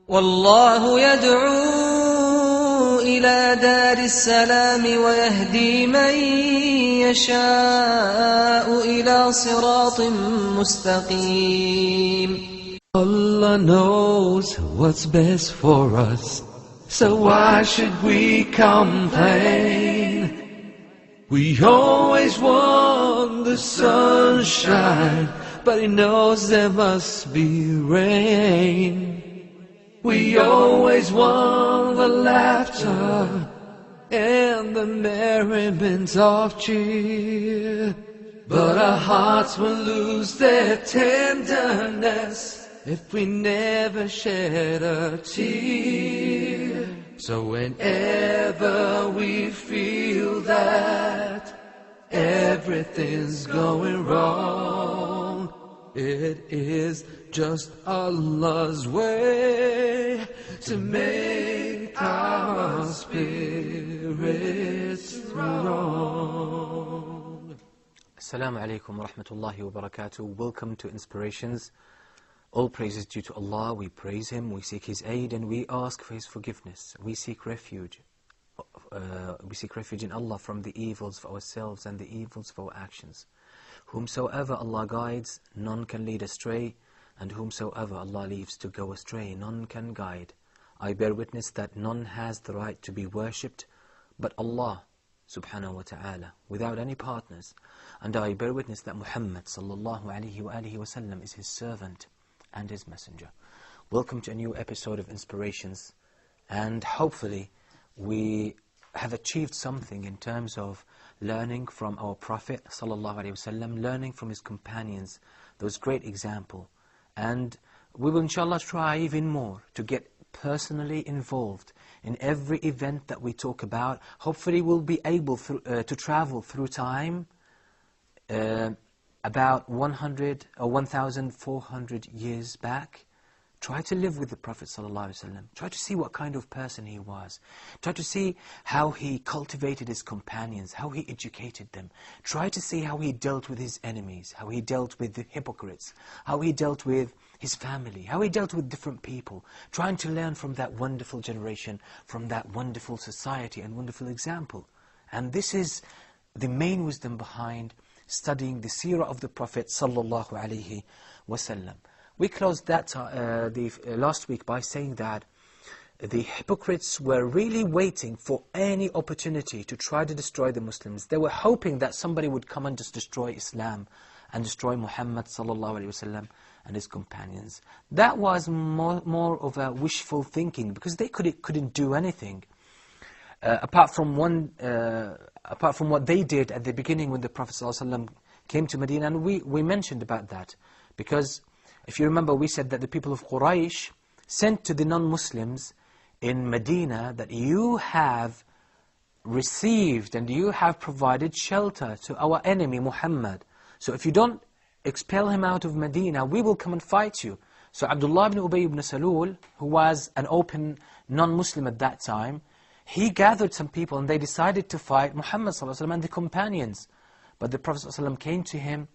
والله يدعو إلى دار السلام ويهدي من يشاء إلى صراط مستقيم. Allah knows what's best for us, so why should we complain? We always want the sunshine, but He knows there must be rain. We always want the laughter and the merriment of cheer, but our hearts will lose their tenderness if we never shed a tear. So whenever we feel that everything's going wrong, it is just Allah's way to make our spirits strong. Assalamu alaikum wa rahmatullahi wa barakatuh. Welcome to Inspirations. All praise is due to Allah. We praise Him, we seek His aid, and we ask for His forgiveness. We seek refuge in Allah from the evils of ourselves and the evils of our actions. Whomsoever Allah guides, none can lead astray, and whomsoever Allah leaves to go astray, none can guide. I bear witness that none has the right to be worshipped but Allah subhanahu wa ta'ala, without any partners. And I bear witness that Muhammad sallallahu alayhi wa sallam is His servant and His messenger. Welcome to a new episode of Inspirations, and hopefully we have achieved something in terms of learning from our Prophet sallallahu alayhi wa sallam, learning from his companions, those great example. And we will inshallah try even more to get personally involved in every event that we talk about. Hopefully we'll be able to travel through time about 100 or 1,400 years back. Try to live with the Prophet ﷺ. Try to see what kind of person he was. Try to see how he cultivated his companions, how he educated them. Try to see how he dealt with his enemies, how he dealt with the hypocrites, how he dealt with his family, how he dealt with different people. Trying to learn from that wonderful generation, from that wonderful society and wonderful example. And this is the main wisdom behind studying the seerah of the Prophet sallallahu alaihi wasallam. We closed that last week by saying that the hypocrites were really waiting for any opportunity to try to destroy the Muslims. They were hoping that somebody would come and just destroy Islam and destroy Muhammad sallallahu alaihi wasallam and his companions. That was more of a wishful thinking, because they couldn't do anything apart from what they did at the beginning when the Prophet sallallahu alaihi wasallam came to Medina. And we mentioned about that, because if you remember, we said that the people of Quraysh sent to the non-Muslims in Medina that you have received and you have provided shelter to our enemy Muhammad. So if you don't expel him out of Medina, we will come and fight you. So Abdullah ibn Ubay ibn Salul, who was an open non-Muslim at that time, he gathered some people and they decided to fight Muhammad ﷺ and the companions. But the Prophet ﷺ came to him,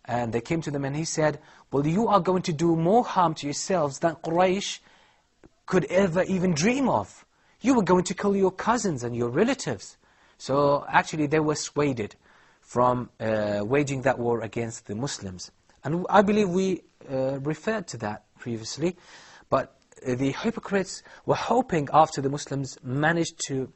and they came to them and he said, well, you are going to do more harm to yourselves than Quraysh could ever even dream of. You were going to kill your cousins and your relatives. So actually they were swayed from waging that war against the Muslims. And I believe we referred to that previously. But the hypocrites were hoping, after the Muslims managed to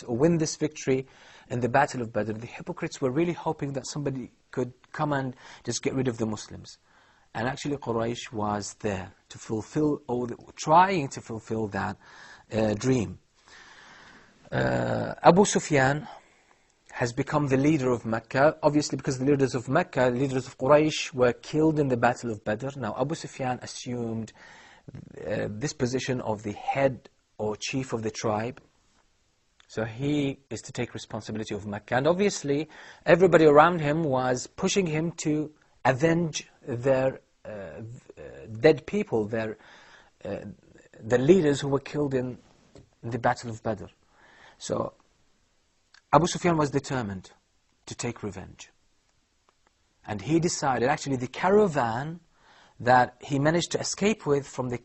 win this victory in the Battle of Badr, the hypocrites were really hoping that somebody could come and just get rid of the Muslims. And actually Quraysh was there to fulfill, or trying to fulfill that dream. Abu Sufyan has become the leader of Mecca, obviously because the leaders of Mecca, the leaders of Quraysh, were killed in the Battle of Badr. Now Abu Sufyan assumed this position of the head or chief of the tribe. So he is to take responsibility of Mecca. And obviously, everybody around him was pushing him to avenge their dead people, the leaders who were killed in the Battle of Badr. So Abu Sufyan was determined to take revenge. And he decided, actually the caravan that he managed to escape with from the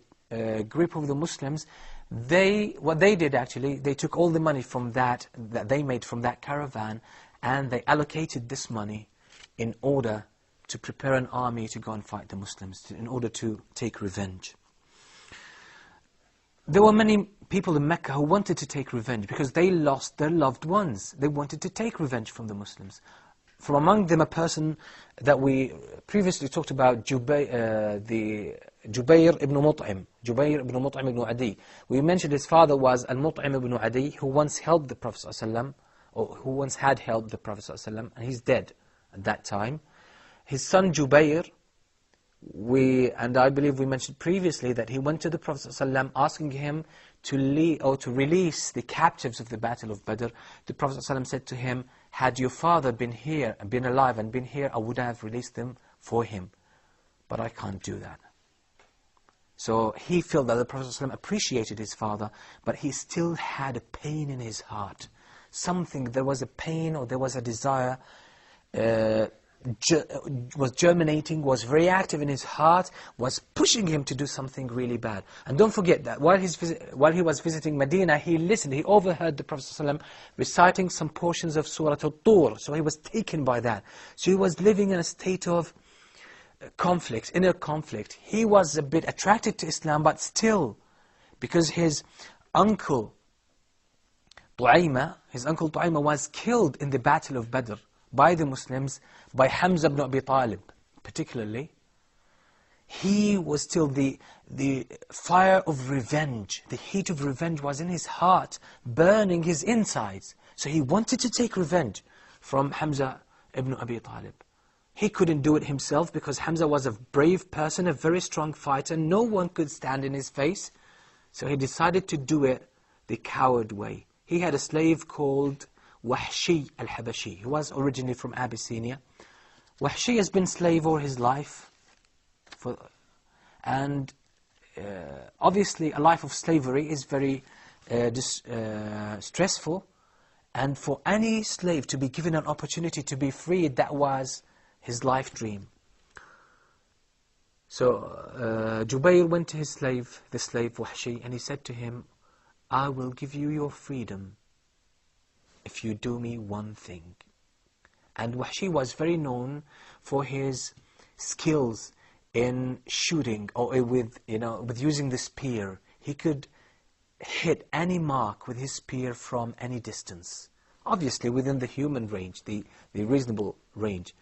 grip of the Muslims, what they did actually, they took all the money from that they made from that caravan, and they allocated this money in order to prepare an army to go and fight the Muslims, in order to take revenge. There were many people in Mecca who wanted to take revenge because they lost their loved ones. They wanted to take revenge from the Muslims. From among them, a person that we previously talked about, Jubayr ibn Mut'im. Jubayr ibn Mut'im ibn Adi. We mentioned his father was Al-Mut'im ibn Adi, who once helped the Prophet ﷺ, or who once had helped the Prophet ﷺ, and he's dead at that time. His son Jubayr, and I believe we mentioned previously that he went to the Prophet ﷺ asking him to release the captives of the Battle of Badr. The Prophet ﷺ said to him, had your father been alive and been here, I would have released them for him. But I can't do that. So he felt that the Prophet ﷺ appreciated his father, but he still had a pain in his heart. There was a pain, or there was a desire, was germinating, was very active in his heart, was pushing him to do something really bad. And don't forget that while he was visiting Medina, he overheard the Prophet ﷺ reciting some portions of Surah Al-Tur. So he was taken by that. So he was living in a state of conflict, inner conflict. He was a bit attracted to Islam, but still, because his uncle Tu'ayma was killed in the Battle of Badr by the Muslims, by Hamza ibn Abi Talib particularly. He was still the fire of revenge, the heat of revenge was in his heart, burning his insides. So he wanted to take revenge from Hamza ibn Abi Talib. He couldn't do it himself because Hamza was a brave person, a very strong fighter. No one could stand in his face. So he decided to do it the coward way. He had a slave called Wahshi al-Habashi. He was originally from Abyssinia. Wahshi has been slave all his life. Obviously a life of slavery is very stressful. And for any slave to be given an opportunity to be freed, that was his life dream. So Jubayr went to the slave Wahshi, and he said to him, I will give you your freedom if you do me one thing. And Wahshi was very known for his skills in shooting, or with using the spear. He could hit any mark with his spear from any distance. Obviously within the human range, the reasonable range.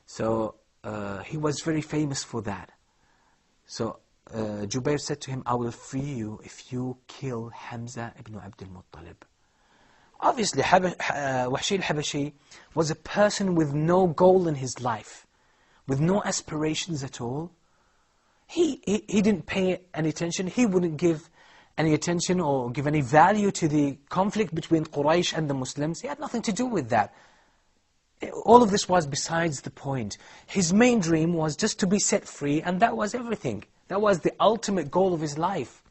So he was very famous for that. So Jubayr said to him, I will free you if you kill Hamza ibn Abdul Muttalib. Obviously, Wahshi al-Habashi was a person with no goal in his life, with no aspirations at all. He didn't pay any attention. He wouldn't give any attention or give any value to the conflict between Quraysh and the Muslims. He had nothing to do with that. All of this was besides the point. His main dream was just to be set free, and that was everything. That was the ultimate goal of his life.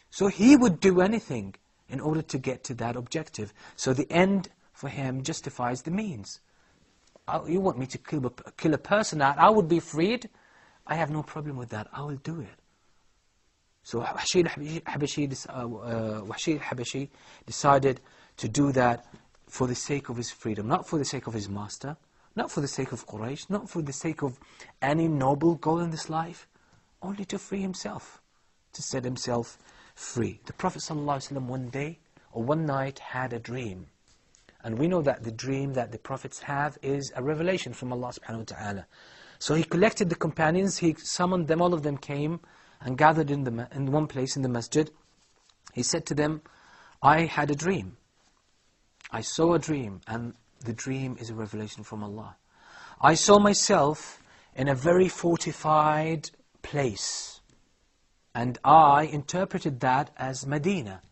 So he would do anything in order to get to that objective. So the end for him justifies the means. You want me to kill a person out, I would be freed. I have no problem with that. I will do it. So Wahshi al-Habashi decided to do that for the sake of his freedom, not for the sake of his master, not for the sake of Quraysh, not for the sake of any noble goal in this life, only to free himself, to set himself free. The Prophet ﷺ one day or one night had a dream. And we know that the dream that the Prophets have is a revelation from Allah subhanahu wa ta'ala. So he collected the companions, he summoned them, all of them came and gathered in one place in the masjid. He said to them, I had a dream. I saw a dream, and the dream is a revelation from Allah. I saw myself in a very fortified place, and I interpreted that as Medina.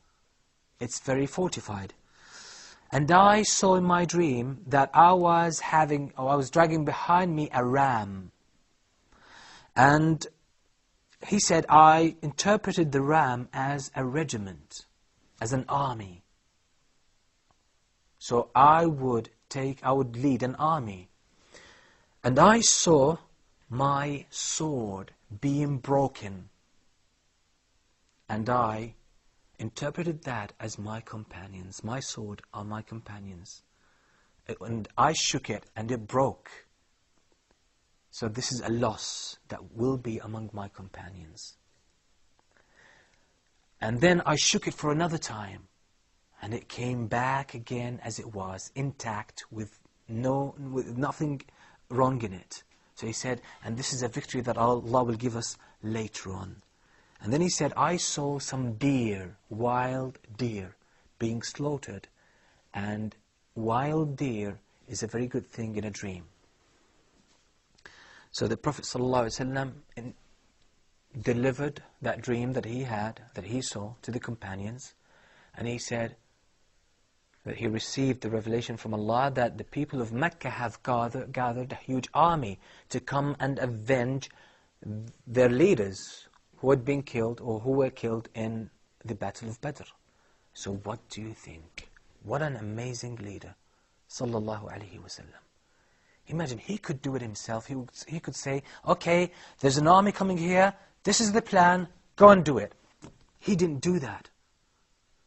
It's very fortified. And I saw in my dream that I was dragging behind me a ram. And he said, I interpreted the ram as a regiment, as an army. So I would lead an army. And I saw my sword being broken. And I interpreted that as my companions. My sword are my companions. And I shook it and it broke. So this is a loss that will be among my companions. And then I shook it for another time. And it came back again as it was, intact, with nothing wrong in it. So he said, and this is a victory that Allah will give us later on. And then he said, I saw some deer, wild deer, being slaughtered. And wild deer is a very good thing in a dream. So the Prophet ﷺ delivered that dream that he had, that he saw, to the companions. And he said that he received the revelation from Allah that the people of Mecca have gathered a huge army to come and avenge their leaders who had been killed or who were killed in the Battle of Badr. So what do you think? What an amazing leader, sallallahu alaihi wasallam. Imagine, he could do it himself. He could say, okay, there's an army coming here, this is the plan, go and do it. He didn't do that.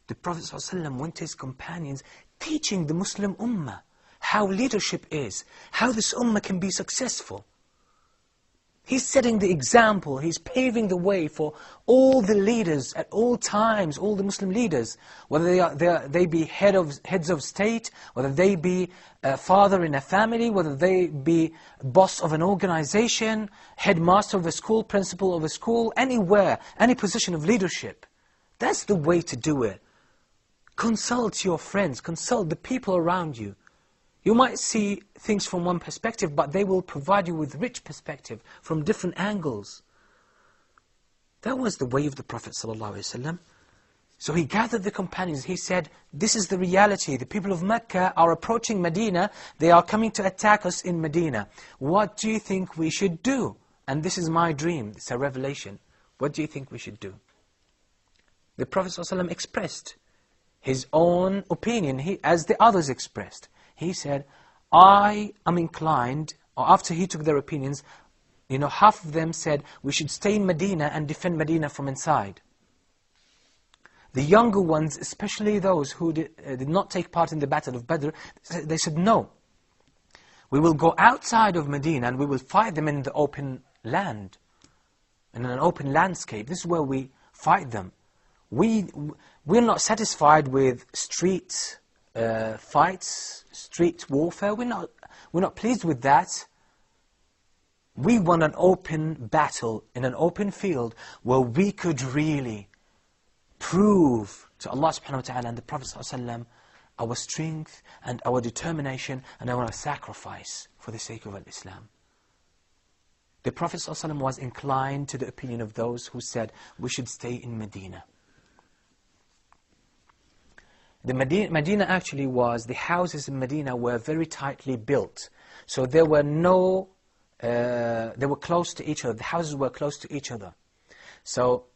The Prophet ﷺ went to his companions teaching the Muslim Ummah how leadership is, how this Ummah can be successful. He's setting the example, he's paving the way for all the leaders at all times, all the Muslim leaders, whether they be heads of state, whether they be a father in a family, whether they be boss of an organization, headmaster of a school, principal of a school, anywhere, any position of leadership. That's the way to do it. Consult your friends, consult the people around you. You might see things from one perspective, but they will provide you with rich perspective from different angles. That was the way of the Prophet ﷺ. So he gathered the companions. He said, this is the reality. The people of Mecca are approaching Medina. They are coming to attack us in Medina. What do you think we should do? And this is my dream. It's a revelation. What do you think we should do? The Prophet ﷺ expressed his own opinion, as the others expressed. He said, I am inclined, or after he took their opinions, half of them said, we should stay in Medina and defend Medina from inside. The younger ones, especially those who did not take part in the Battle of Badr, they said, no. We will go outside of Medina and we will fight them in the open land, in an open landscape. This is where we fight them. We're not satisfied with street fights, street warfare. We're not pleased with that. We want an open battle in an open field where we could really prove to Allah subhanahu wa ta'ala and the Prophet ﷺ our strength and our determination and our sacrifice for the sake of Islam. The Prophet ﷺ was inclined to the opinion of those who said we should stay in Medina. The Medina actually the houses in Medina were very tightly built. So they were close to each other. The houses were close to each other. So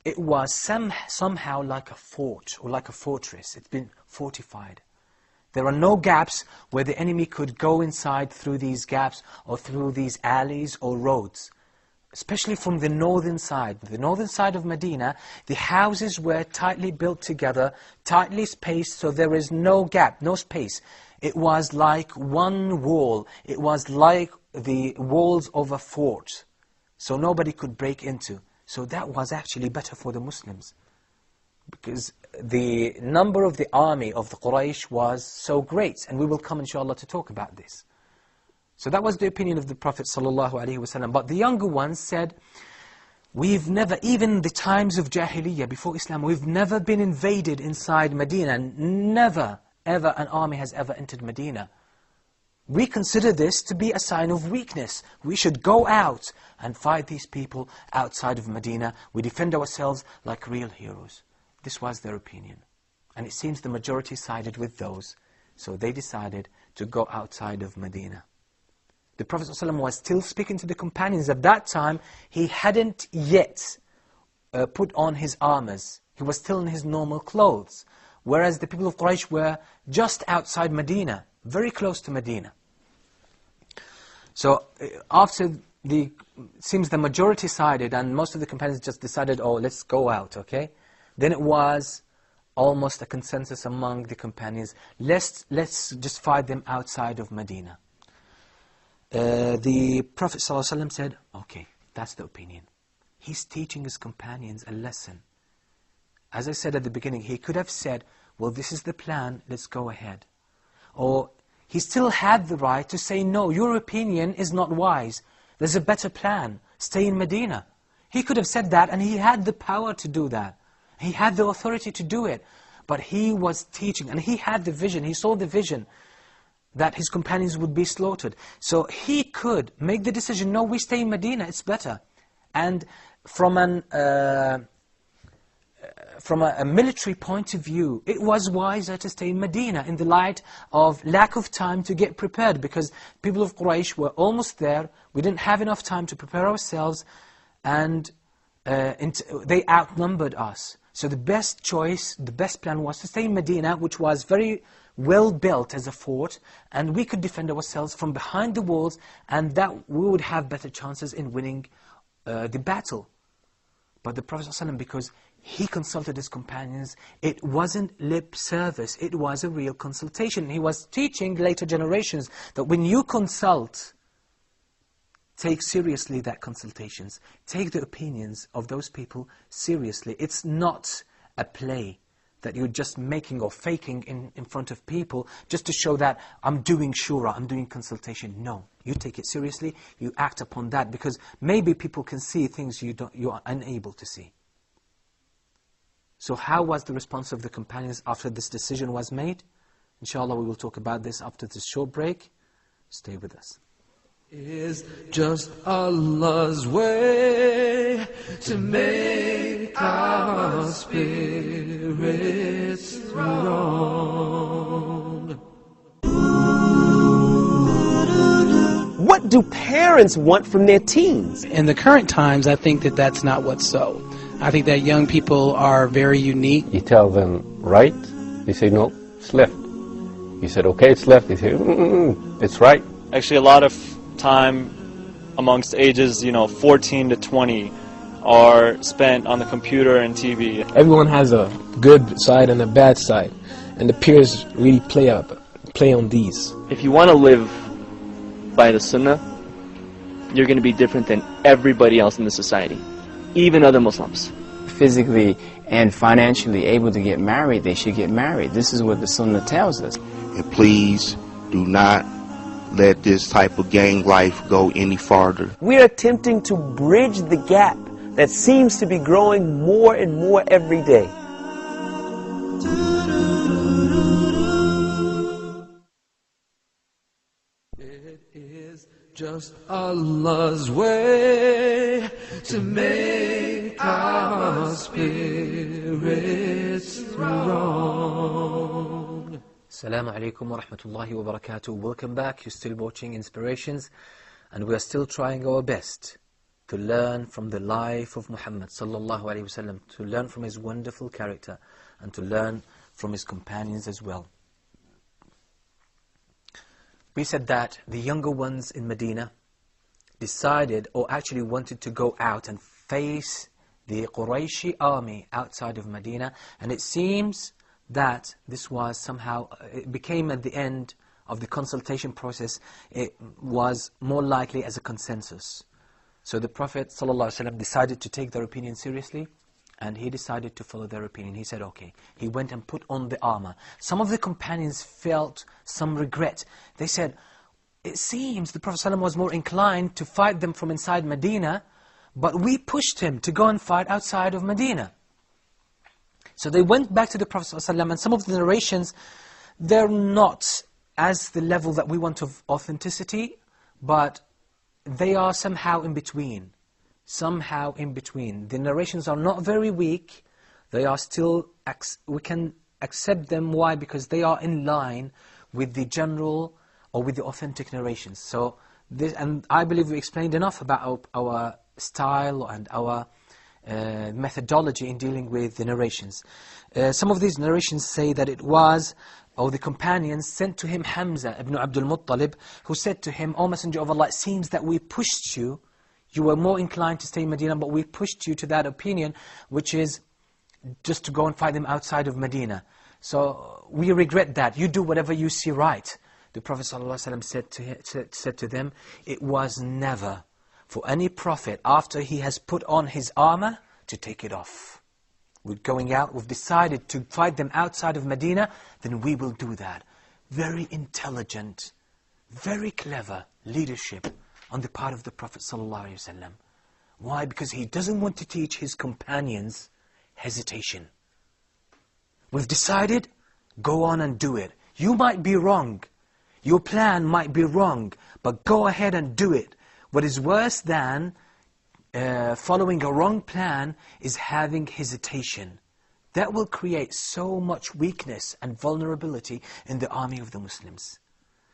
it was somehow like a fort or like a fortress. It's been fortified. There are no gaps where the enemy could go inside through these gaps or through these alleys or roads. Especially from the northern side. The northern side of Medina, the houses were tightly built together, tightly spaced, so there is no gap, no space. It was like one wall. It was like the walls of a fort. So nobody could break into. So that was actually better for the Muslims. Because the number of the army of the Quraysh was so great. And we will come inshallah to talk about this. So that was the opinion of the Prophet ﷺ. But the younger ones said, we've never, even the times of Jahiliyyah, before Islam, we've never been invaded inside Medina. Never, ever an army has ever entered Medina. We consider this to be a sign of weakness. We should go out and fight these people outside of Medina. We defend ourselves like real heroes. This was their opinion. And it seems the majority sided with those. So they decided to go outside of Medina. The Prophet ﷺ was still speaking to the companions. At that time, he hadn't yet put on his armors. He was still in his normal clothes. Whereas the people of Quraysh were just outside Medina, very close to Medina. So after seems the majority sided, and most of the companions just decided, oh, let's go out, okay? Then it was almost a consensus among the companions, let's just fight them outside of Medina. The Prophet ﷺ said, okay, that's the opinion. He's teaching his companions a lesson. As I said at the beginning, he could have said, well, this is the plan, let's go ahead. Or he still had the right to say, no, your opinion is not wise. There's a better plan. Stay in Medina. He could have said that, and he had the power to do that. He had the authority to do it. But he was teaching, and he had the vision. He saw the vision that his companions would be slaughtered. So he could make the decision, no, we stay in Medina, it's better. And from a military point of view, it was wiser to stay in Medina in the light of lack of time to get prepared, because people of Quraysh were almost there. We didn't have enough time to prepare ourselves, and they outnumbered us. So the best choice, the best plan was to stay in Medina, which was very well built as a fort, and we could defend ourselves from behind the walls, and that we would have better chances in winning the battle. But the Prophet ﷺ, because he consulted his companions, it wasn't lip service, it was a real consultation. He was teaching later generations that when you consult, take seriously that consultations. Take the opinions of those people seriously. It's not a play that you're just making or faking in front of people just to show that I'm doing shura, I'm doing consultation. No, you take it seriously, you act upon that, because maybe people can see things you are unable to see. So how was the response of the companions after this decision was made? Inshallah, we will talk about this after this short break. Stay with us. Is just Allah's way to make our spirits strong. What do parents want from their teens? In the current times, I think that that's not what's so. I think that young people are very unique. You tell them right, they say no, it's left. You said okay, it's left, they say it's right. Actually, a lot of time amongst ages 14 to 20 are spent on the computer and TV. Everyone has a good side and a bad side, and the peers really play on these. If you want to live by the Sunnah, you're going to be different than everybody else in the society, even other Muslims. Physically and financially able to get married, they should get married. This is what the Sunnah tells us. And please do not let this type of gang life go any farther. We're attempting to bridge the gap that seems to be growing more and more every day. It is just Allah's way to make our spirits strong. Assalamu alaikum wa rahmatullahi wa barakatuh. Welcome back. You're still watching Inspirations, and we are still trying our best to learn from the life of Muhammad sallallahu alaihi wasallam, to learn from his wonderful character, and to learn from his companions as well. We said that the younger ones in Medina decided, or actually wanted to go out and face the Qurayshi army outside of Medina, and it seems that this was somehow, it became at the end of the consultation process, it was more likely as a consensus. So the Prophet ﷺ decided to take their opinion seriously, and he decided to follow their opinion. He said, okay. He went and put on the armor. Some of the companions felt some regret. They said, it seems the Prophet ﷺ was more inclined to fight them from inside Medina, but we pushed him to go and fight outside of Medina. So they went back to the Prophet ﷺ, and some of the narrations, they're not as the level that we want of authenticity, but they are somehow in between. Somehow in between. The narrations are not very weak. They are still, we can accept them. Why? Because they are in line with the general or with the authentic narrations. So, this, and I believe we explained enough about our style and our methodology in dealing with the narrations. Some of these narrations say that it was, or the companions sent to him Hamza ibn Abdul Muttalib, who said to him, O Messenger of Allah, it seems that we pushed you You were more inclined to stay in Medina, but we pushed you to that opinion, which is just to go and fight them outside of Medina. So we regret that. You do whatever you see right. The Prophet ﷺ said to them, it was never for any prophet, after he has put on his armor, to take it off. We're going out, we've decided to fight them outside of Medina, then we will do that. Very intelligent, very clever leadership on the part of the Prophet ﷺ. Why? Because he doesn't want to teach his companions hesitation. We've decided, go on and do it. You might be wrong. Your plan might be wrong, but go ahead and do it. What is worse than following a wrong plan is having hesitation. That will create so much weakness and vulnerability in the army of the Muslims.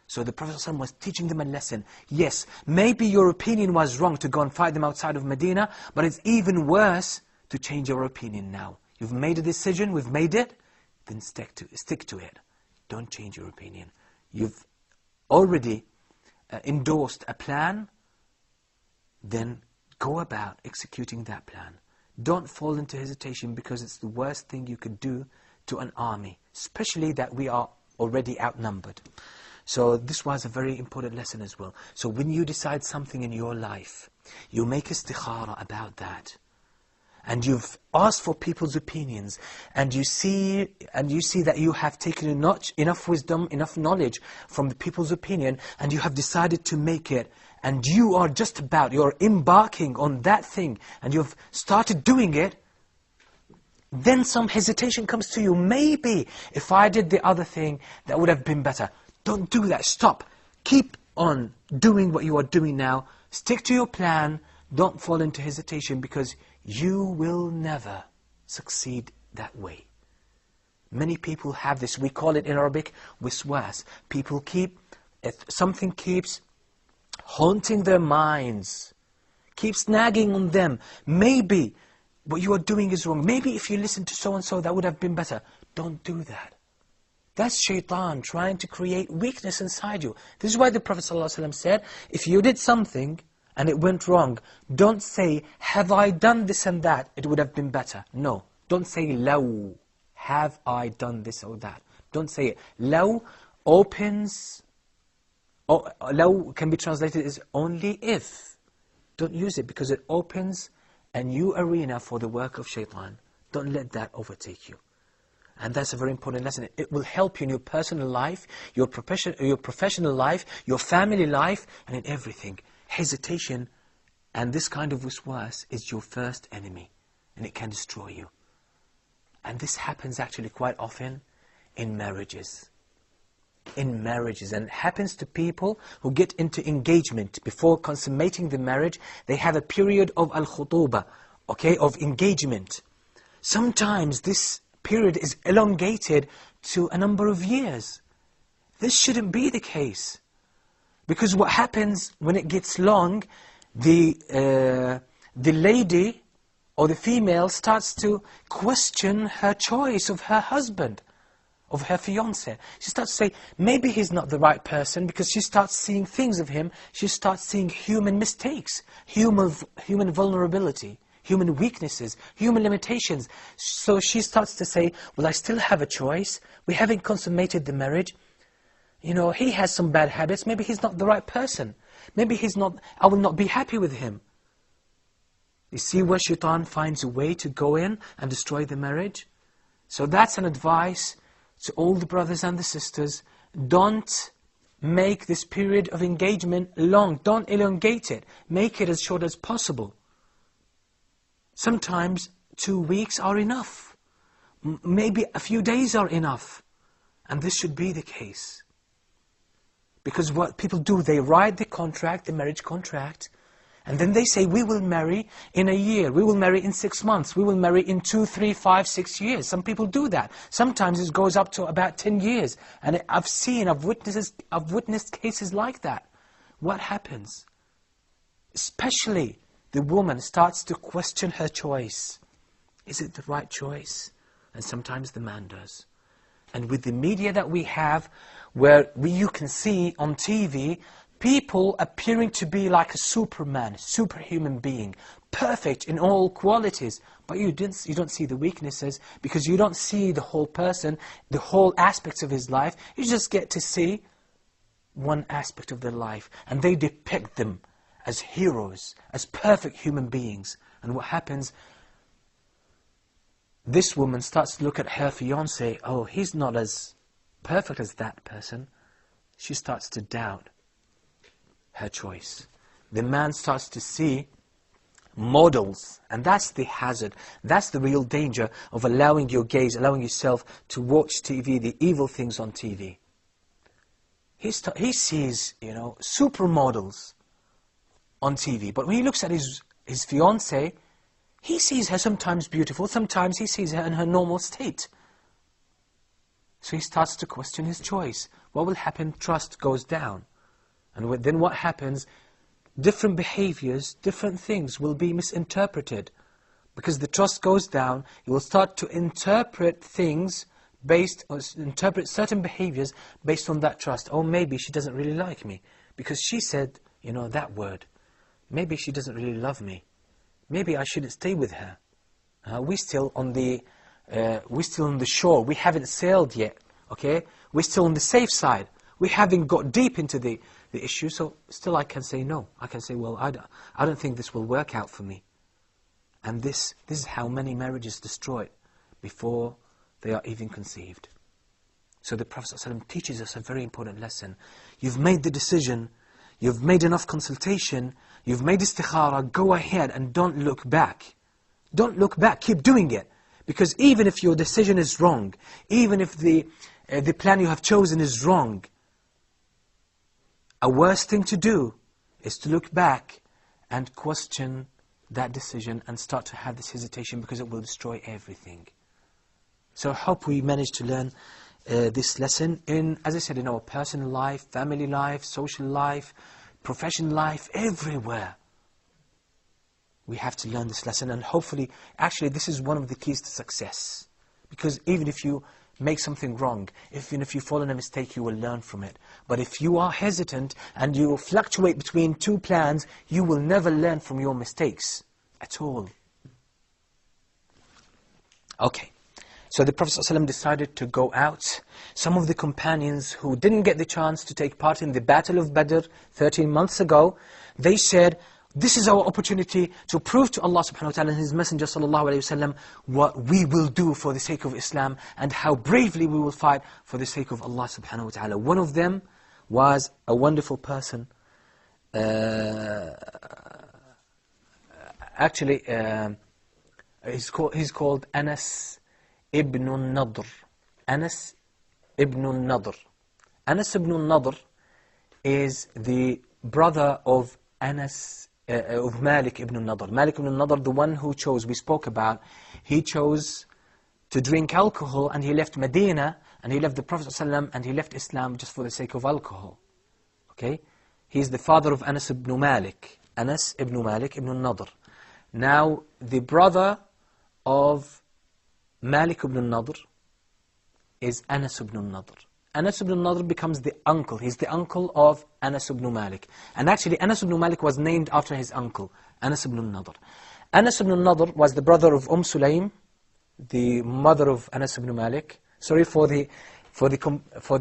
So the Prophet ﷺ was teaching them a lesson. Yes, maybe your opinion was wrong to go and fight them outside of Medina, but it's even worse to change your opinion now. You've made a decision, we've made it, then stick to it. Don't change your opinion. You've already endorsed a plan, then go about executing that plan. Don't fall into hesitation, because it's the worst thing you could do to an army, especially that we are already outnumbered. So this was a very important lesson as well. So when you decide something in your life, you make istikhara about that. And you've asked for people's opinions, and you see that you have taken enough wisdom, enough knowledge from the people's opinion, and you have decided to make it, and you are just about, you're embarking on that thing, and you've started doing it, then some hesitation comes to you. Maybe if I did the other thing, that would have been better. Don't do that. Stop. Keep on doing what you are doing now. Stick to your plan. Don't fall into hesitation, because you will never succeed that way. Many people have this. We call it in Arabic wiswas. People something keeps haunting their minds, keeps nagging on them. Maybe what you are doing is wrong. Maybe if you listen to so-and-so, that would have been better. Don't do that. That's shaitan trying to create weakness inside you. This is why the Prophet ﷺ said, if you did something and it went wrong, don't say, have I done this and that, it would have been better. No. Don't say, law, have I done this or that. Don't say it. Law opens, law can be translated as only if. Don't use it, because it opens a new arena for the work of shaitan. Don't let that overtake you. And that's a very important lesson. It will help you in your personal life, your professional life, your family life, and in everything. Hesitation and this kind of waswas is your first enemy, and it can destroy you. And this happens actually quite often in marriages. In marriages, and it happens to people who get into engagement. Before consummating the marriage, they have a period of al-khutuba, okay, of engagement. Sometimes this period is elongated to a number of years. This shouldn't be the case. Because what happens when it gets long, the lady or the female starts to question her choice of her husband, of her fiancé. She starts to say, maybe he's not the right person, because she starts seeing things of him. She starts seeing human mistakes, human vulnerability, human weaknesses, human limitations. So she starts to say, well, I still have a choice. We haven't consummated the marriage. You know, he has some bad habits. Maybe he's not the right person. Maybe I will not be happy with him. You see where shaitan finds a way to go in and destroy the marriage? So that's an advice to all the brothers and the sisters. Don't make this period of engagement long. Don't elongate it. Make it as short as possible. Sometimes 2 weeks are enough. Maybe a few days are enough. And this should be the case. Because what people do, they write the contract, the marriage contract, and then they say, we will marry in a year, we will marry in 6 months, we will marry in 2, 3, 5, 6 years. Some people do that. Sometimes it goes up to about 10 years. And I've witnessed cases like that. What happens? Especially the woman starts to question her choice. Is it the right choice? And sometimes the man does. And with the media that we have, where you can see on TV People appearing to be like a superman, superhuman being, perfect in all qualities, but you don't see the weaknesses, because you don't see the whole person, the whole aspects of his life. You just get to see one aspect of their life, and they depict them as heroes, as perfect human beings. And what happens? This woman starts to look at her fiancé. Oh, he's not as perfect as that person. She starts to doubt her choice. The man starts to see models, and that's the hazard. That's the real danger of allowing your gaze, allowing yourself to watch TV, the evil things on TV. He sees, supermodels on TV, but when he looks at his fiancée, he sees her sometimes beautiful, sometimes he sees her in her normal state. So he starts to question his choice. What will happen? Trust goes down. And then what happens? Different behaviors, different things will be misinterpreted. Because the trust goes down, you will start to interpret things interpret certain behaviors based on that trust. Oh, maybe she doesn't really like me because she said, that word. Maybe she doesn't really love me. Maybe I shouldn't stay with her. We're still on the shore. We haven't sailed yet. Okay, we're still on the safe side. We haven't got deep into the issue. So still, I can say no. I can say, well, I don't think this will work out for me. And this is how many marriages destroyed before they are even conceived. So the Prophet ﷺ teaches us a very important lesson. You've made the decision. You've made enough consultation. You've made istikhara. Go ahead and don't look back. Don't look back. Keep doing it. Because even if your decision is wrong, even if the plan you have chosen is wrong, a worse thing to do is to look back and question that decision and start to have this hesitation, because it will destroy everything. So I hope we managed to learn this lesson as I said, in our personal life, family life, social life, professional life, everywhere. We have to learn this lesson, and hopefully, actually this is one of the keys to success. Because even if you make something wrong, even if you fall in a mistake, you will learn from it. But if you are hesitant and you fluctuate between two plans, you will never learn from your mistakes at all. Okay. So the Prophet ﷺ decided to go out. Some of the companions who didn't get the chance to take part in the Battle of Badr 13 months ago, they said, this is our opportunity to prove to Allah subhanahu wa ta'ala and His Messenger sallallahu alayhi wa sallam what we will do for the sake of Islam, and how bravely we will fight for the sake of Allah subhanahu wa ta'ala. One of them was a wonderful person. Actually, he's called Anas ibn al-Nadr. Anas ibn al-Nadr. Anas ibn al-Nadr is the brother of Malik ibn al-Nadr. Malik ibn al-Nadr, the one who chose, we spoke about, he chose to drink alcohol, and he left Medina, and he left the Prophet ﷺ, and he left Islam just for the sake of alcohol. Okay? He's the father of Anas ibn Malik. Anas ibn Malik ibn al-Nadr. Now, the brother of Malik ibn al-Nadr is Anas ibn al-Nadr. Anas ibn al-Nadr becomes the uncle. He's the uncle of Anas ibn Malik. And actually, Anas ibn Malik was named after his uncle, Anas ibn al-Nadr. Anas ibn al-Nadr was the brother of Sulaym, the mother of Anas ibn Malik. Sorry for the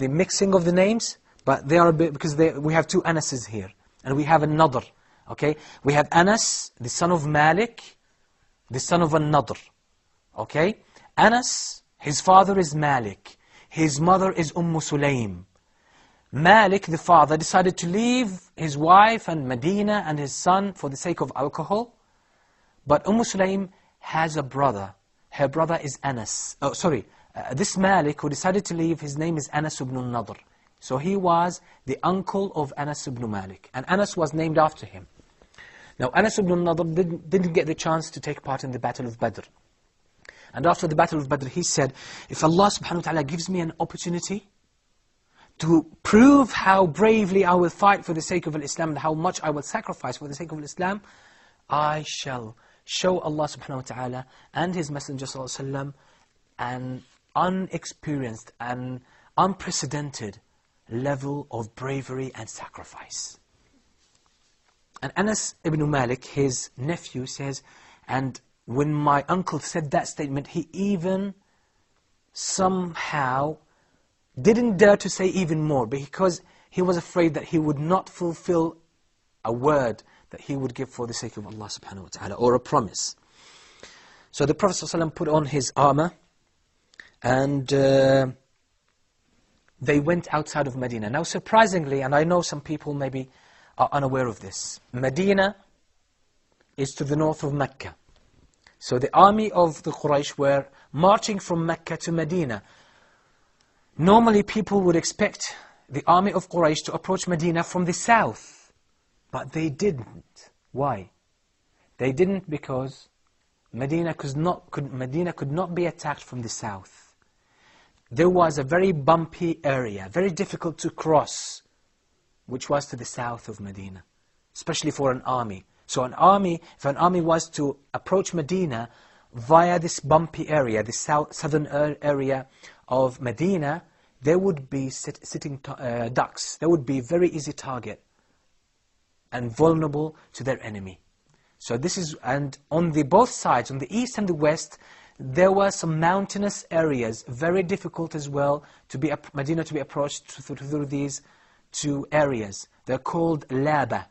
mixing of the names, but they are because we have two Anases here, and we have a Nadr. Okay, we have Anas, the son of Malik, the son of al-Nadr. Okay, Anas, his father is Malik. His mother is Sulaym. Malik, the father, decided to leave his wife and Medina and his son for the sake of alcohol. But Sulaym has a brother. Her brother is Anas. This Malik who decided to leave, his name is Anas ibn al-Nadr. So he was the uncle of Anas ibn Malik. And Anas was named after him. Now Anas ibn al-Nadr didn't get the chance to take part in the Battle of Badr. And after the Battle of Badr, he said, if Allah subhanahu wa ta'ala gives me an opportunity to prove how bravely I will fight for the sake of Islam and how much I will sacrifice for the sake of Islam, I shall show Allah subhanahu wa ta'ala and His Messenger sallallahu alaihi wasallam an unexperienced and unprecedented level of bravery and sacrifice. And Anas ibn Malik, his nephew, says, and when my uncle said that statement, he even somehow didn't dare to say even more, because he was afraid that he would not fulfill a word that he would give for the sake of Allah subhanahu wa ta'ala, or a promise. So the Prophet ﷺ put on his armor, and they went outside of Medina. Now surprisingly, and I know some people maybe are unaware of this, Medina is to the north of Mecca. So the army of the Quraysh were marching from Mecca to Medina. Normally people would expect the army of Quraysh to approach Medina from the south, but they didn't. Why? They didn't because Medina could not be attacked from the south. There was a very bumpy area, very difficult to cross, which was to the south of Medina, especially for an army. So if an army was to approach Medina via this bumpy area, the southern area of Medina, there would be sitting ducks. They would be a very easy target and vulnerable to their enemy. So this is, and on the both sides, on the east and the west, there were some mountainous areas, very difficult as well to be Medina to be approached through these two areas. They're called Laba.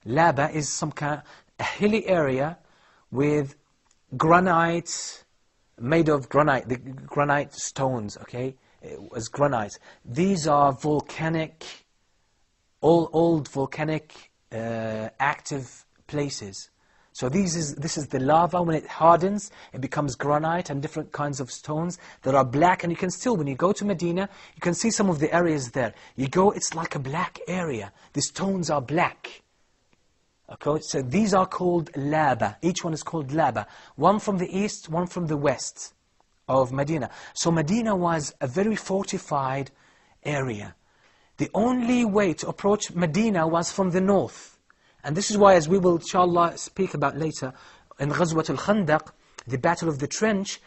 Laba is some kind of a hilly area with granite, made of granite, the granite stones, okay? It was granite. These are volcanic, old volcanic active places. So this is the lava. When it hardens, it becomes granite and different kinds of stones that are black. And you can still, when you go to Medina, you can see some of the areas there. You go, it's like a black area. The stones are black. Okay, so these are called Laba. Each one is called Laba. One from the east, one from the west of Medina. So Medina was a very fortified area. The only way to approach Medina was from the north. And this is why, as we will inshallah speak about later, in Ghazwat al-Khandaq, the Battle of the Trench,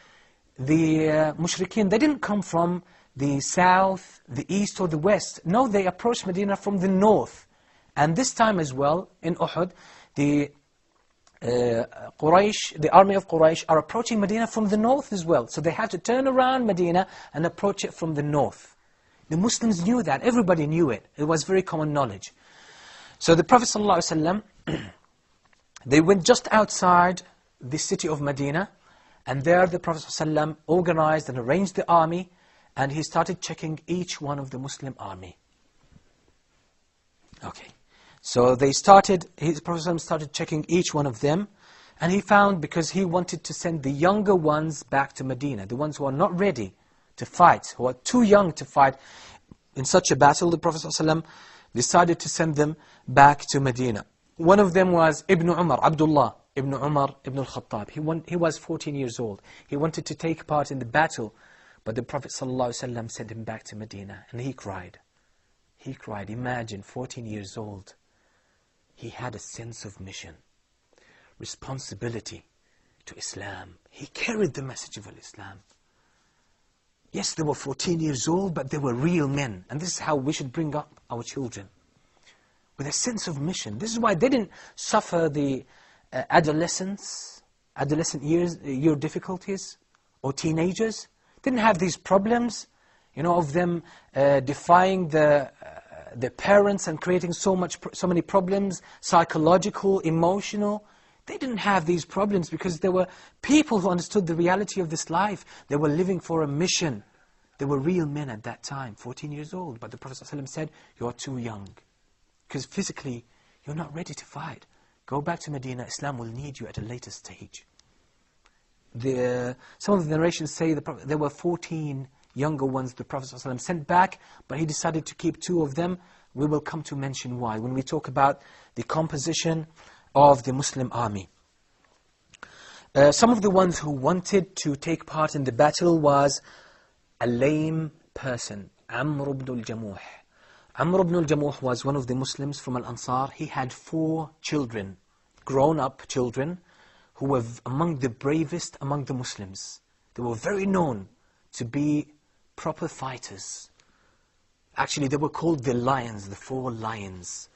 the Mushrikeen, they didn't come from the south, the east or the west. No, they approached Medina from the north. And this time as well, in Uhud, the army of Quraysh are approaching Medina from the north as well. So they had to turn around Medina and approach it from the north. The Muslims knew that. Everybody knew it. It was very common knowledge. So the Prophet ﷺ, they went just outside the city of Medina, and there the Prophet ﷺ organized and arranged the army, and he started checking each one of the Muslim army. Okay. So the Prophet ﷺ started checking each one of them, and he found, because he wanted to send the younger ones back to Medina, the ones who are not ready to fight, who are too young to fight in such a battle, the Prophet ﷺ decided to send them back to Medina. One of them was Ibn Umar, Abdullah Ibn Umar Ibn al-Khattab. He was 14 years old. He wanted to take part in the battle, but the Prophet ﷺ sent him back to Medina, and he cried. He cried. Imagine, 14 years old. He had a sense of mission, responsibility to Islam. He carried the message of Islam. Yes, they were 14 years old, but they were real men. And this is how we should bring up our children, with a sense of mission. This is why they didn't suffer the adolescent year difficulties, or teenagers. Didn't have these problems, of them defying the parents and creating so many problems, psychological, emotional. They didn't have these problems because there were people who understood the reality of this life. They were living for a mission. They were real men at that time, 14 years old. But the Prophet ﷺ said, you're too young. Because physically, you're not ready to fight. Go back to Medina, Islam will need you at a later stage. Some of the narrations say there were 14 younger ones the Prophet ﷺ sent back, but he decided to keep 2 of them. We will come to mention why when we talk about the composition of the Muslim army. Some of the ones who wanted to take part in the battle was a lame person, Amr ibn al-Jamuh. Amr ibn al-Jamuh was one of the Muslims from Al-Ansar. He had 4 children, grown-up children, who were among the bravest among the Muslims. They were very known to be proper fighters. Actually, they were called the lions, the 4 lions.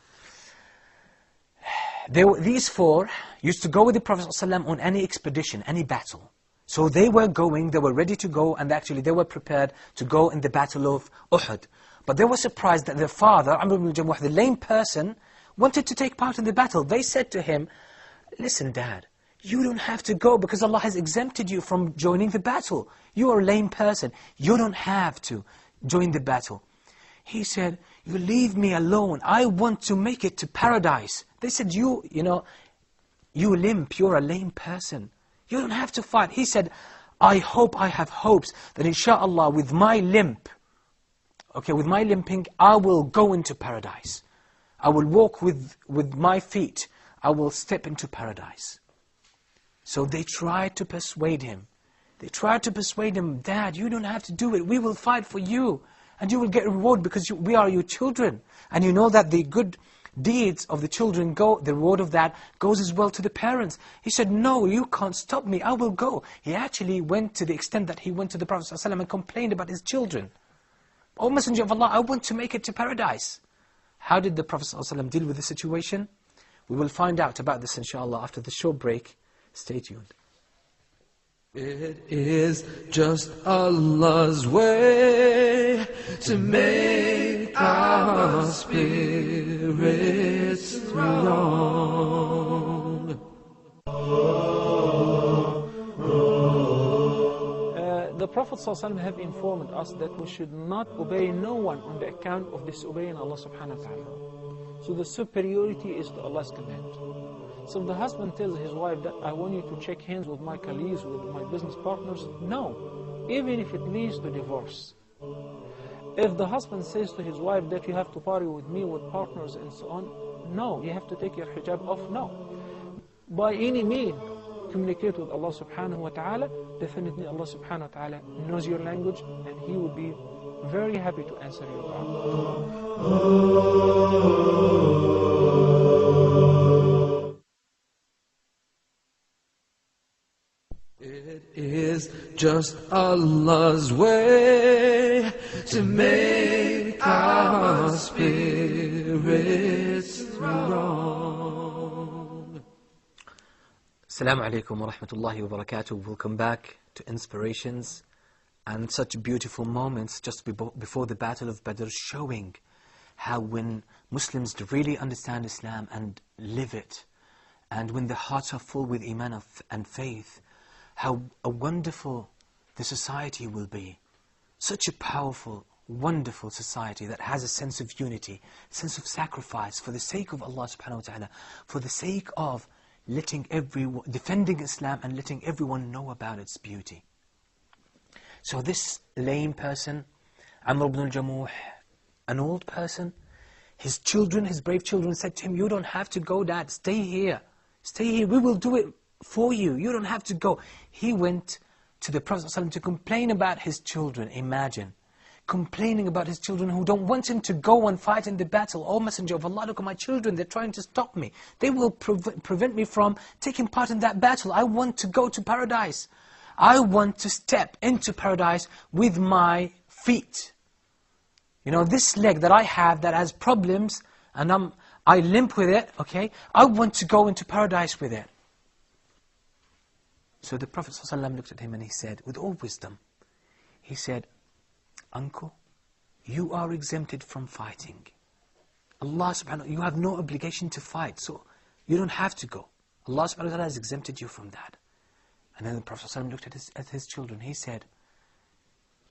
these four used to go with the Prophet ﷺ on any expedition, any battle. So they were going, they were ready to go, and actually they were prepared to go in the battle of Uhud. But they were surprised that their father, Amr ibn al-Jamuh, the lame person, wanted to take part in the battle. They said to him, listen, Dad, you don't have to go because Allah has exempted you from joining the battle. You are a lame person. You don't have to join the battle. He said, you leave me alone. I want to make it to paradise. They said, you limp, you're a lame person. You don't have to fight. He said, I have hopes that inshallah with my limp, with my limping, I will go into paradise. I will walk with my feet. I will step into paradise. So they tried to persuade him. They tried to persuade him, Dad, you don't have to do it. We will fight for you. And you will get reward because we are your children. And you know that the good deeds of the children the reward of that goes as well to the parents. He said, no, you can't stop me. I will go. He actually went to the extent that he went to the Prophet ﷺ and complained about his children. O Messenger of Allah, I want to make it to paradise. How did the Prophet ﷺ deal with the situation? We will find out about this inshallah after the short break. Stay tuned. It is just Allah's way to make our spirits strong. The Prophet ﷺ have informed us that we should not obey no one on the account of disobeying Allah subhanahu wa ta'ala. So the superiority is to Allah's command. So if the husband tells his wife that I want you to shake hands with my colleagues, with my business partners, no, even if it leads to divorce. If the husband says to his wife that you have to party with me, with partners and so on, no, you have to take your hijab off, no. By any means, communicate with Allah subhanahu wa ta'ala. Definitely Allah subhanahu wa ta'ala knows your language and He will be very happy to answer your dua. It is just Allah's way to make our spirits strong. Assalamu alaikum wa rahmatullahi wa barakatuh. Welcome back to Inspirations and such beautiful moments just before the Battle of Badr, showing how when Muslims really understand Islam and live it, and when their hearts are full with iman and faith, how wonderful the society will be. Such a powerful, wonderful society that has a sense of unity, sense of sacrifice for the sake of Allah subhanahu wa ta'ala, for the sake of defending Islam and letting everyone know about its beauty. So this lame person, Amr ibn al-Jamuh, an old person, his children, his brave children said to him, you don't have to go, Dad, stay here. Stay here, we will do it for you. You don't have to go. He went to the Prophet ﷺ to complain about his children. Imagine, complaining about his children who don't want him to go and fight in the battle. Oh Messenger of Allah, look at my children, they're trying to stop me. They will prevent me from taking part in that battle. I want to go to paradise. I want to step into paradise with my feet. You know, this leg that I have that has problems and I limp with it, okay? I want to go into paradise with it. So the Prophet ﷺ looked at him and he said, with all wisdom, he said, Uncle, you are exempted from fighting. Allah subhanahu wa ta'ala, you have no obligation to fight, so you don't have to go. Allah subhanahu wa ta'ala has exempted you from that. And then the Prophet ﷺ looked at his children. He said,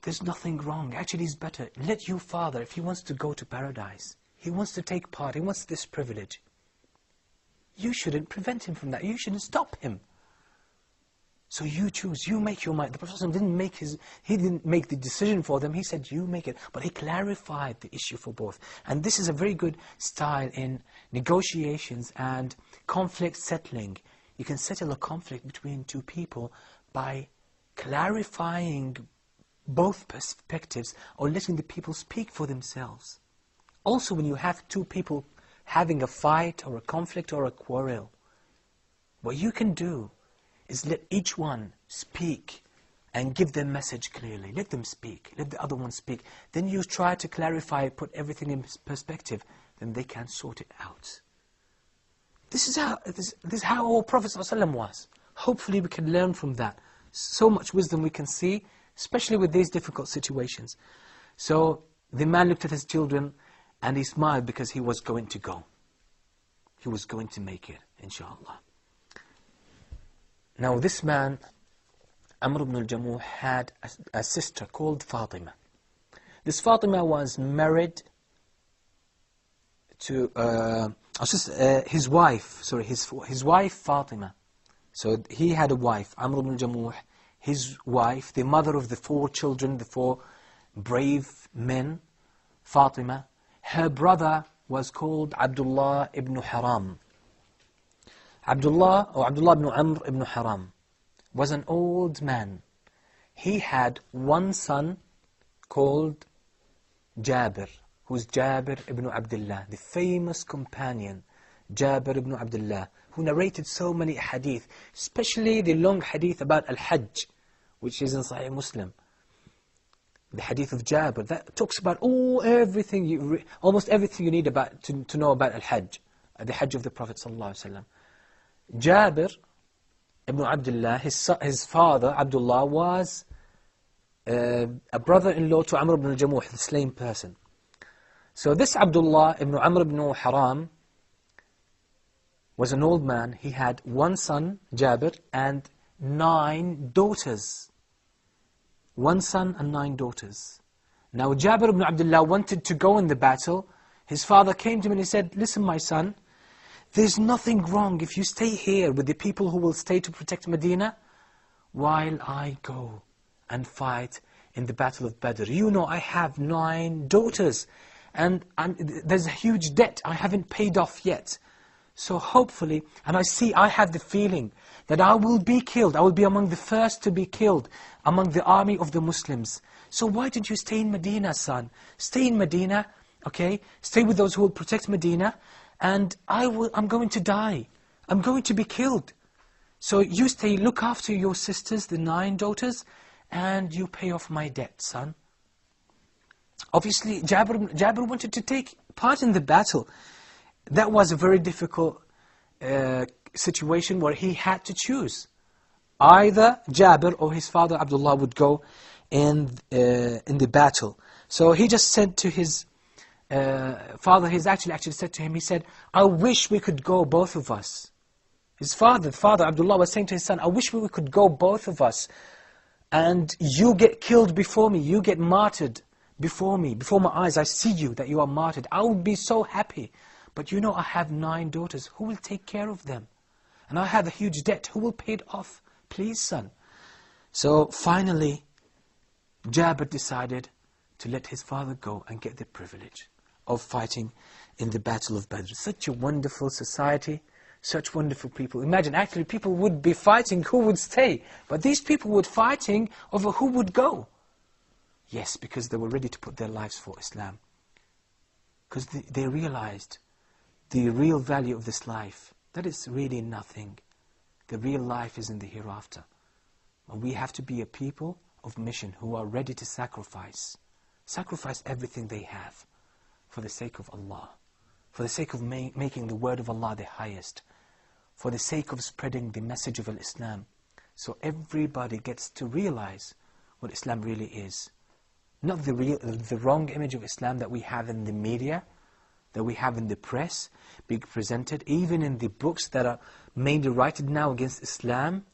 there's nothing wrong. Actually, it's better. Let your father, if he wants to go to paradise, he wants to take part, he wants this privilege, you shouldn't prevent him from that. You shouldn't stop him. So you choose, you make your mind. The Prophet ﷺ didn't make the decision for them. He said, you make it. But he clarified the issue for both. And this is a very good style in negotiations and conflict settling. You can settle a conflict between two people by clarifying both perspectives or letting the people speak for themselves. Also, when you have two people having a fight or a conflict or a quarrel, what you can do is let each one speak and give their message clearly. Let them speak. Let the other one speak. Then you try to clarify, put everything in perspective. Then they can sort it out. This is how our Prophet ﷺ was. Hopefully we can learn from that. So much wisdom we can see, especially with these difficult situations. So the man looked at his children and he smiled because he was going to go. He was going to make it, inshallah. Now this man, Amr ibn al-Jamuh, had a sister called Fatima. This Fatima was married to his wife, his wife Fatima. So he had a wife, Amr ibn al-Jamuh, his wife, the mother of the 4 children, the 4 brave men, Fatima. Her brother was called Abdullah ibn Haram. Abdullah ibn Amr ibn Haram was an old man. He had one son called Jabir, who's Jabir ibn Abdullah, the famous companion, Jabir ibn Abdullah, who narrated so many hadith, especially the long hadith about Al-Hajj, which is in Sahih Muslim. The hadith of Jabir, that talks about almost everything you need to know about Al-Hajj, the Hajj of the Prophet ﷺ. Jabir ibn Abdullah, his father, Abdullah, was a brother-in-law to Amr ibn al-Jamuh, the slain person. So this Abdullah ibn Amr ibn Haram was an old man. He had one son, Jabir, and 9 daughters. One son and 9 daughters. Now Jabir ibn Abdullah wanted to go in the battle. His father came to him and he said, listen my son, there's nothing wrong if you stay here with the people who will stay to protect Medina while I go and fight in the battle of Badr. You know I have 9 daughters and there's a huge debt I haven't paid off yet. So hopefully, and I have the feeling that I will be killed. I will be among the first to be killed among the army of the Muslims. So why did you stay in Medina, son? Stay in Medina, okay? Stay with those who will protect Medina, and I'm going to die. I'm going to be killed. So you stay, look after your sisters, the 9 daughters, and you pay off my debt, son. Obviously, Jabir wanted to take part in the battle. That was a very difficult situation where he had to choose. Either Jabir or his father Abdullah would go in the battle. So he just said to his father, he's actually said to him, he said, I wish we could go, both of us. His father Abdullah was saying to his son, I wish we could go, both of us, and you get killed before me, you get martyred before me, before my eyes, I see you, that you are martyred. I would be so happy. But you know I have 9 daughters, who will take care of them? And I have a huge debt, who will pay it off? Please, son. So finally, Jabir decided to let his father go and get the privilege of fighting in the Battle of Badr. Such a wonderful society, such wonderful people. Imagine, actually, people would be fighting who would stay. But these people were fighting over who would go. Yes, because they were ready to put their lives for Islam. Because they realized the real value of this life, that is really nothing. The real life is in the hereafter. And we have to be a people of mission who are ready to sacrifice everything they have for the sake of Allah, for the sake of making the word of Allah the highest, for the sake of spreading the message of Islam. So everybody gets to realize what Islam really is. Not the wrong image of Islam that we have in the media, that we have in the press, being presented, even in the books that are mainly written now against Islam,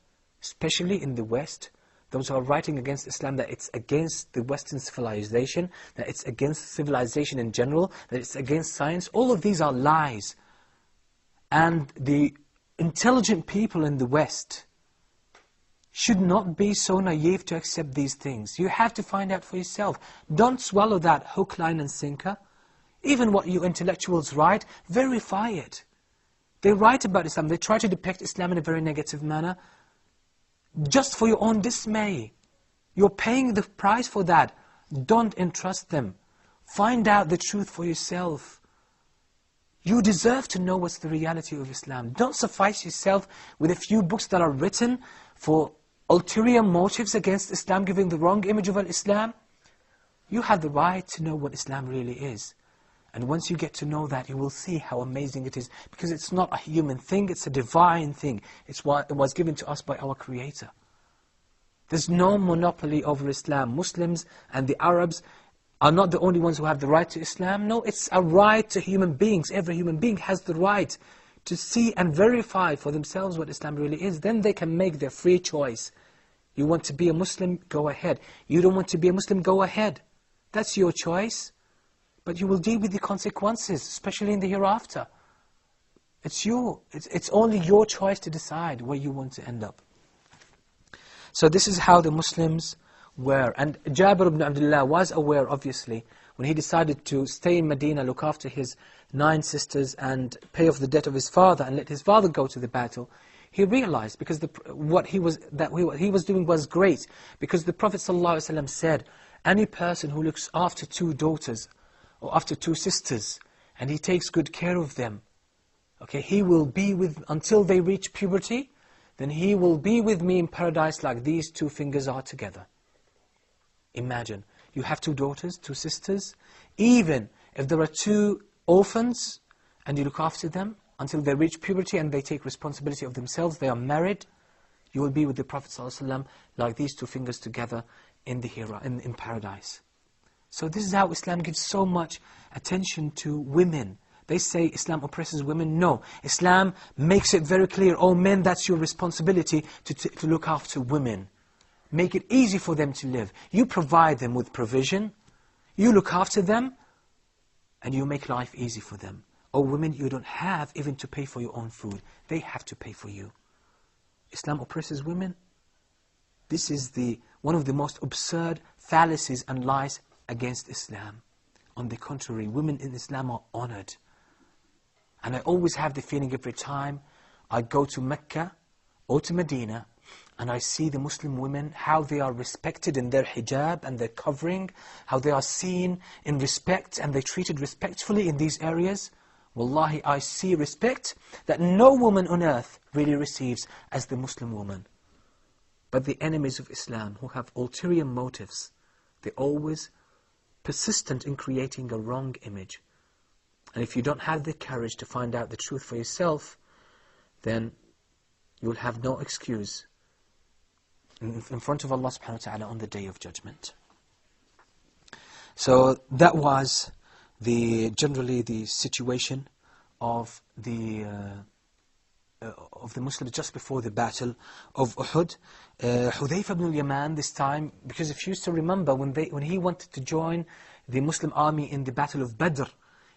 especially in the West. Those who are writing against Islam, that it's against the Western civilization, that it's against civilization in general, that it's against science. All of these are lies. And the intelligent people in the West should not be so naive to accept these things. You have to find out for yourself. Don't swallow that hook, line and sinker. Even what you intellectuals write, verify it. They write about Islam, they try to depict Islam in a very negative manner, just for your own dismay. You're paying the price for that. Don't entrust them. Find out the truth for yourself. You deserve to know what's the reality of Islam. Don't suffice yourself with a few books that are written for ulterior motives against Islam, giving the wrong image of Islam. You have the right to know what Islam really is. And once you get to know that, you will see how amazing it is. Because it's not a human thing, it's a divine thing. It was given to us by our Creator. There's no monopoly over Islam. Muslims and the Arabs are not the only ones who have the right to Islam. No, it's a right to human beings. Every human being has the right to see and verify for themselves what Islam really is. Then they can make their free choice. You want to be a Muslim? Go ahead. You don't want to be a Muslim? Go ahead. That's your choice. But you will deal with the consequences, especially in the hereafter. It's only your choice to decide where you want to end up. So this is how the Muslims were. And Jabir ibn Abdullah was aware, obviously, when he decided to stay in Medina, look after his 9 sisters and pay off the debt of his father and let his father go to the battle. He realized, because what he was doing was great, because the Prophet ﷺ said, any person who looks after 2 daughters or after 2 sisters, and he takes good care of them, okay, he will be with, until they reach puberty, then he will be with me in paradise like these 2 fingers are together. Imagine, you have 2 daughters, 2 sisters, even if there are 2 orphans, and you look after them until they reach puberty and they take responsibility of themselves, they are married, you will be with the Prophet ﷺ like these 2 fingers together in paradise. So this is how Islam gives so much attention to women. They say Islam oppresses women. No, Islam makes it very clear, oh men, that's your responsibility to look after women. Make it easy for them to live. You provide them with provision, you look after them, and you make life easy for them. Oh women, you don't have even to pay for your own food. They have to pay for you. Islam oppresses women? This is one of the most absurd fallacies and lies against Islam. On the contrary, women in Islam are honored. And I always have the feeling every time I go to Mecca or to Medina and I see the Muslim women, how they are respected in their hijab and their covering, how they are seen in respect and they're treated respectfully in these areas. Wallahi, I see respect that no woman on earth really receives as the Muslim woman. But the enemies of Islam who have ulterior motives, they're always persistent in creating a wrong image. And if you don't have the courage to find out the truth for yourself, then you'll have no excuse in front of Allah subhanahu wa ta'ala on the Day of Judgment. So that was generally the situation of the Muslims just before the battle of Uhud. Hudayfa ibn al-Yaman this time, because if you still remember when he wanted to join the Muslim army in the battle of Badr,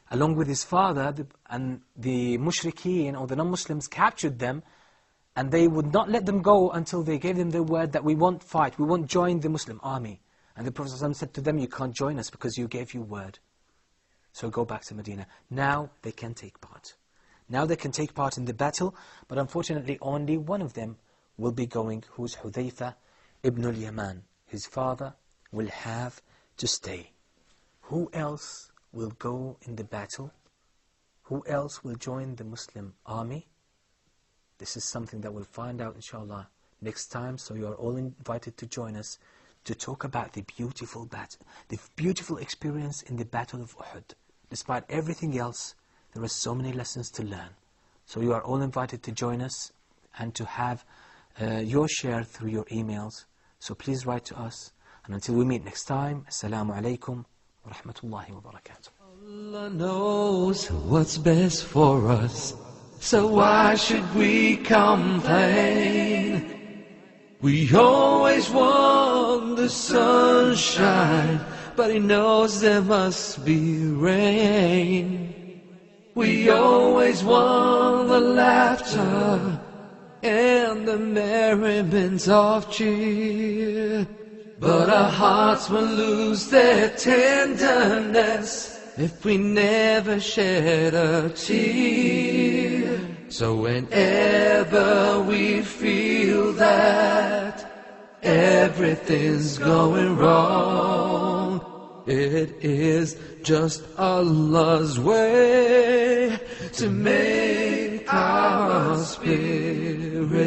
along with his father, and the mushrikeen or the non-Muslims captured them, and they would not let them go until they gave them their word that we won't fight, we won't join the Muslim army. And the Prophet ﷺ said to them, you can't join us because you gave your word. So go back to Medina. Now they can take part. Now they can take part in the battle, but unfortunately only one of them will be going, who's Hudayfa ibn al-Yaman. His father will have to stay. Who else will go in the battle? Who else will join the Muslim army? This is something that we'll find out, inshallah, next time. So you are all invited to join us to talk about the beautiful battle, the beautiful experience in the Battle of Uhud. Despite everything else, there are so many lessons to learn. So you are all invited to join us and to have your share through your emails. So please write to us. And until we meet next time, Assalamu alaikum wa rahmatullahi wa barakatuh. Allah knows what's best for us, so why should we complain? We always want the sunshine, but He knows there must be rain. We always want the laughter and the merriment of cheer, but our hearts will lose their tenderness if we never shed a tear. So whenever we feel that everything's going wrong, it is just Allah's way to make our spirits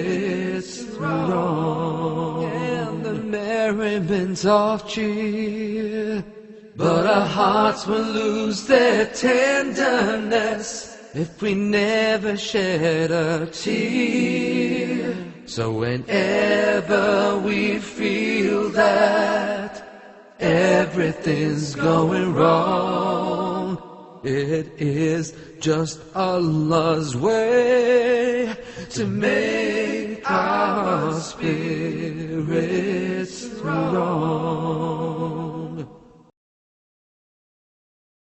strong, and the merriment of cheer, But our hearts will lose their tenderness if we never shed a tear. So whenever we feel that everything's going wrong, it is just Allah's way to make our spirits strong.